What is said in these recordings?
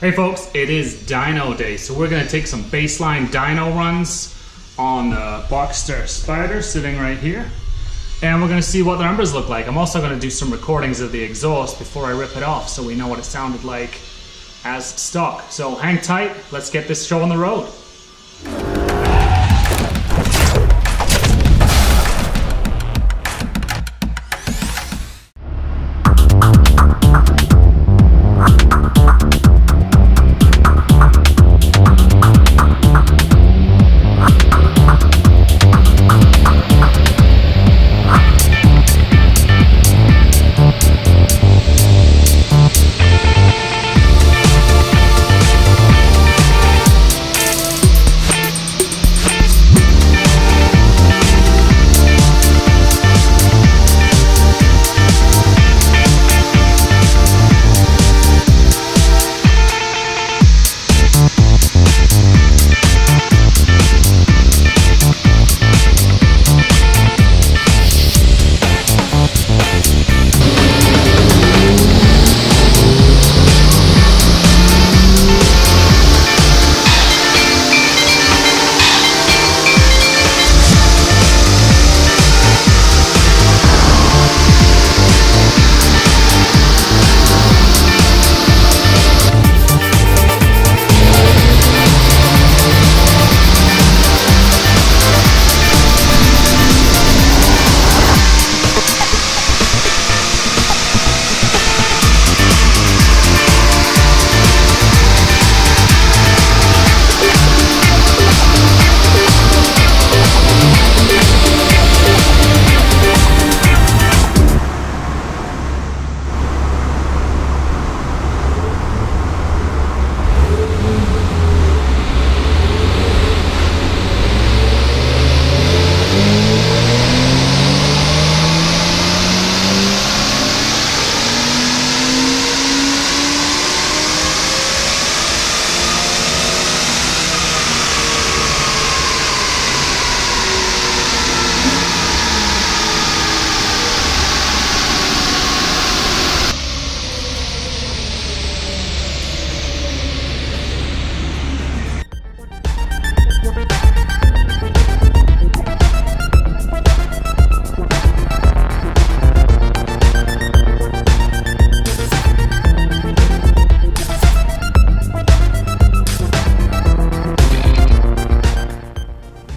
Hey folks, it is dyno day, so we're going to take some baseline dyno runs on the Boxster Spyder sitting right here, and we're going to see what the numbers look like. I'm also going to do some recordings of the exhaust before I rip it off so we know what it sounded like as stock. So hang tight, let's get this show on the road.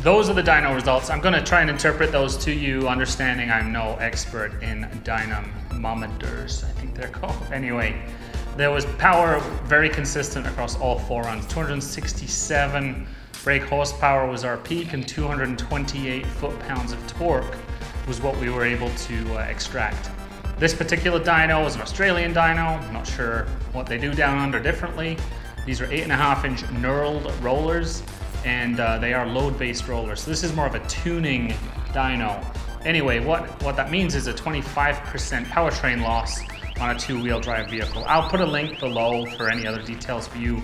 Those are the dyno results. I'm going to try and interpret those to you, understanding I'm no expert in dynamometers, I think they're called. Anyway, there was power very consistent across all four runs. 267 brake horsepower was our peak, and 228 foot-pounds of torque was what we were able to extract. This particular dyno is an Australian dyno. I'm not sure what they do down under differently. These are 8.5-inch knurled rollers, and they are load-based rollers. So this is more of a tuning dyno. Anyway, what that means is a 25% powertrain loss on a two-wheel drive vehicle. I'll put a link below for any other details for you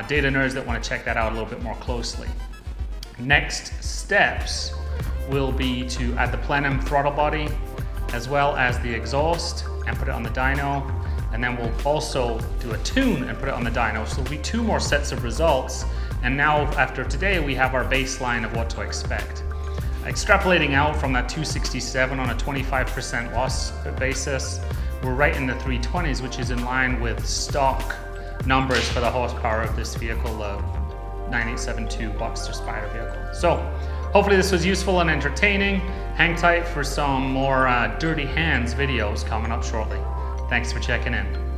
data nerds that want to check that out a little bit more closely. Next steps will be to add the plenum throttle body as well as the exhaust and put it on the dyno, and then we'll also do a tune and put it on the dyno. So there'll be two more sets of results. And now, after today, we have our baseline of what to expect. Extrapolating out from that 267 on a 25% loss basis, we're right in the 320s, which is in line with stock numbers for the horsepower of this vehicle, the 9872 Boxster Spyder vehicle. So, hopefully this was useful and entertaining. Hang tight for some more Dirty Hands videos coming up shortly. Thanks for checking in.